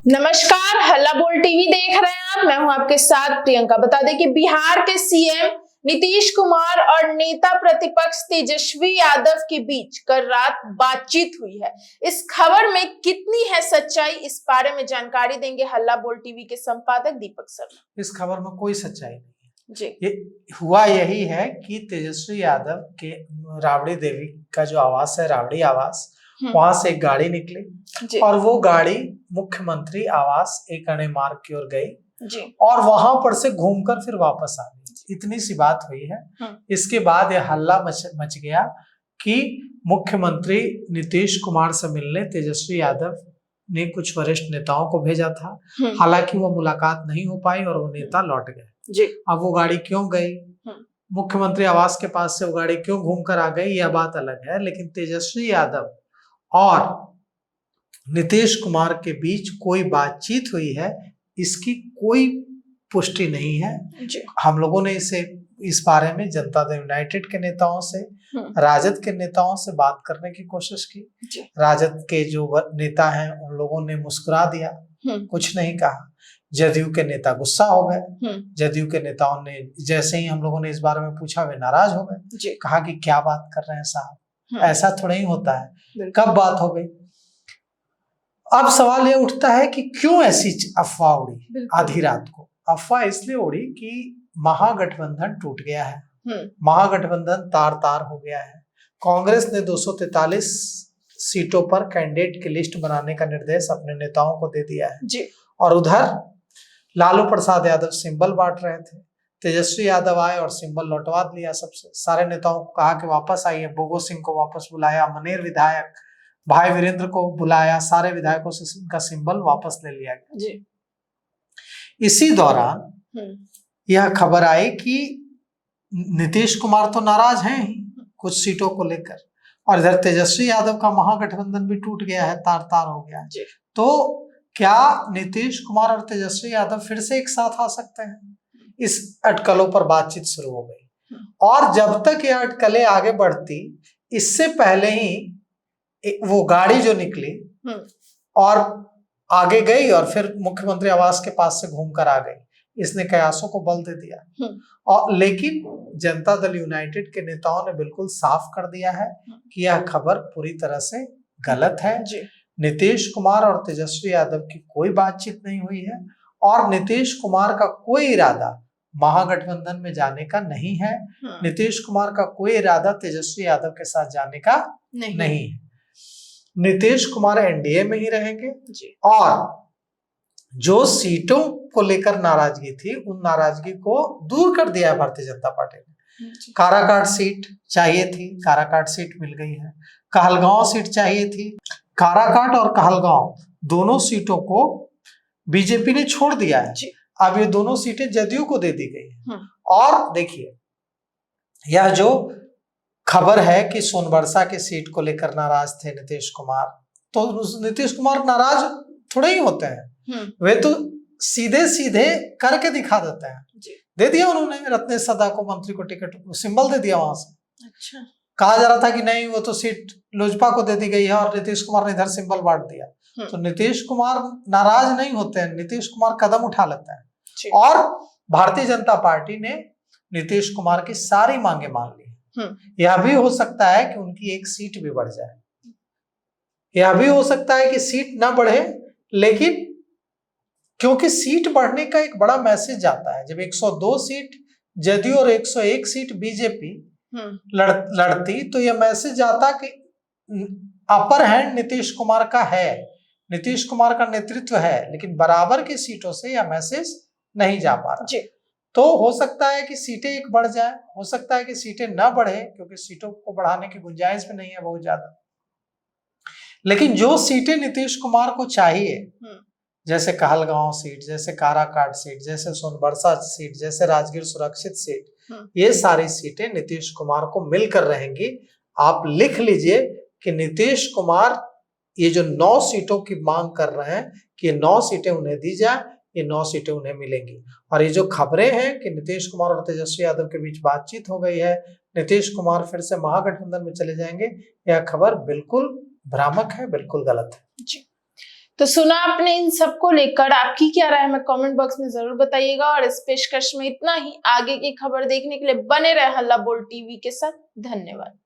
नमस्कार, हल्ला बोल टीवी देख रहे हैं आप। मैं हूं आपके साथ प्रियंका। बता दें कि बिहार के सीएम नीतीश कुमार और नेता प्रतिपक्ष तेजस्वी यादव के बीच कल रात बातचीत हुई है। इस खबर में कितनी है सच्चाई, इस बारे में जानकारी देंगे हल्ला बोल टीवी के संपादक दीपक शर्मा। इस खबर में कोई सच्चाई नहीं है जी। ये हुआ यही है कि तेजस्वी यादव के राबड़ी देवी का जो आवास है, राबड़ी आवास, वहां से एक गाड़ी निकली और वो गाड़ी मुख्यमंत्री आवास एक अणे मार्ग की ओर गई जी। और वहां पर से घूमकर फिर वापस आ गई। इतनी सी बात हुई है। इसके बाद यह हल्ला मच गया कि मुख्यमंत्री नीतीश कुमार से मिलने तेजस्वी यादव ने कुछ वरिष्ठ नेताओं को भेजा था। हालांकि वो मुलाकात नहीं हो पाई और वो नेता लौट गए। अब वो गाड़ी क्यों गई, मुख्यमंत्री आवास के पास से वो गाड़ी क्यों घूमकर आ गई, यह बात अलग है। लेकिन तेजस्वी यादव और नीतीश कुमार के बीच कोई बातचीत हुई है, इसकी कोई पुष्टि नहीं है। हम लोगों ने इस बारे में जनता दल यूनाइटेड के नेताओं से, राजद के नेताओं से बात करने की कोशिश की। राजद के जो नेता हैं उन लोगों ने मुस्कुरा दिया, कुछ नहीं कहा। जदयू के नेता गुस्सा हो गए। जदयू के नेताओं ने जैसे ही हम लोगों ने इस बारे में पूछा, वे नाराज हो गए। कहा कि क्या बात कर रहे हैं साहब, ऐसा थोड़ा ही होता है, कब बात हो गई। अब सवाल यह उठता है कि क्यों ऐसी अफवाह उड़ी आधी रात को। अफवाह इसलिए उड़ी कि महागठबंधन टूट गया है, महागठबंधन तार तार हो गया है। कांग्रेस ने 243 सीटों पर कैंडिडेट की लिस्ट बनाने का निर्देश अपने नेताओं को दे दिया है जी। और उधर लालू प्रसाद यादव सिंबल बांट रहे थे। तेजस्वी यादव आए और सिंबल लौटवा लिया सबसे। सारे नेताओं को कहा कि वापस आइए। बोगो सिंह को वापस बुलाया, मनेर विधायक भाई वीरेंद्र को बुलाया, सारे विधायकों से उनका सिंबल वापस ले लिया गया जी। इसी दौरान यह खबर आई कि नीतीश कुमार तो नाराज हैं ही कुछ सीटों को लेकर, और इधर तेजस्वी यादव का महागठबंधन भी टूट गया है, तार तार हो गया है। तो क्या नीतीश कुमार और तेजस्वी यादव फिर से एक साथ आ सकते हैं? इस अटकलों पर बातचीत शुरू हो गई। और जब तक यह अटकलें आगे बढ़ती, इससे पहले ही वो गाड़ी जो निकली और आगे गई और फिर मुख्यमंत्री आवास के पास से घूमकर आ गई, इसने कयासों को बल दे दिया। और लेकिन जनता दल यूनाइटेड के नेताओं ने बिल्कुल साफ कर दिया है कि यह खबर पूरी तरह से गलत है। नीतीश कुमार और तेजस्वी यादव की कोई बातचीत नहीं हुई है और नीतीश कुमार का कोई इरादा महागठबंधन में जाने का नहीं है। नीतीश कुमार का कोई इरादा तेजस्वी यादव के साथ जाने का नहीं है। नीतीश कुमार एनडीए में ही रहेंगे और जो सीटों को लेकर नाराजगी थी, उन नाराजगी को दूर कर दिया है भारतीय जनता पार्टी ने। काराकाट सीट चाहिए थी, काराकाट सीट मिल गई है। कहलगांव सीट चाहिए थी, काराकाट और कहलगांव दोनों सीटों को बीजेपी ने छोड़ दिया है। अब ये दोनों सीटें जदयू को दे दी गई है। और देखिए, यह जो खबर है कि सोनबरसा की सीट को लेकर नाराज थे नीतीश कुमार, तो नीतीश कुमार नाराज थोड़े ही होते हैं, वे तो सीधे सीधे करके दिखा देते हैं। दे दिया उन्होंने रत्नेश सदा को मंत्री को टिकट, सिंबल दे दिया वहां से। अच्छा। कहा जा रहा था कि नहीं, वो तो सीट लोजपा को दे दी गई है और नीतीश कुमार ने इधर सिंबल बांट दिया। तो नीतीश कुमार नाराज नहीं होते हैं, नीतीश कुमार कदम उठा लेते हैं। और भारतीय जनता पार्टी ने नीतीश कुमार की सारी मांगे मान ली। यह भी हो सकता है कि उनकी एक सीट भी बढ़ जाए, यह भी हो सकता है कि सीट ना बढ़े, लेकिन क्योंकि सीट बढ़ने का एक बड़ा मैसेज जाता है। जब 102 सीट जदयू और 101 सीट बीजेपी लड़ती, तो यह मैसेज जाता कि अपर हैंड नीतीश कुमार का है, नीतीश कुमार का नेतृत्व है, लेकिन बराबर की सीटों से यह मैसेज नहीं जा पा रहा। तो हो सकता है कि सीटें एक बढ़ जाए, हो सकता है कि सीटें ना बढ़े, क्योंकि सीटों को बढ़ाने की गुंजाइश भी नहीं है बहुत ज्यादा। लेकिन जो सीटें नीतीश कुमार को चाहिए, जैसे कहलगांव सीट, जैसे काराकाट सीट, जैसे सोनबरसा सीट, जैसे राजगीर सुरक्षित सीट, ये सारी सीटें नीतीश कुमार को मिलकर रहेंगी। आप लिख लीजिए कि नीतीश कुमार ये जो 9 सीटों की मांग कर रहे हैं कि ये 9 सीटें उन्हें दी जाए, ये 9 सीटें उन्हें मिलेंगी। और ये जो खबरें हैं कि नीतीश कुमार और तेजस्वी यादव के बीच बातचीत हो गई है, नीतीश कुमार फिर से महागठबंधन में चले जाएंगे, यह खबर बिल्कुल भ्रामक है, बिल्कुल गलत है। तो सुना आपने इन सबको लेकर, आपकी क्या राय है हमें कमेंट बॉक्स में जरूर बताइएगा। और इस पेशकश में इतना ही। आगे की खबर देखने के लिए बने रहे हल्ला बोल टीवी के साथ। धन्यवाद।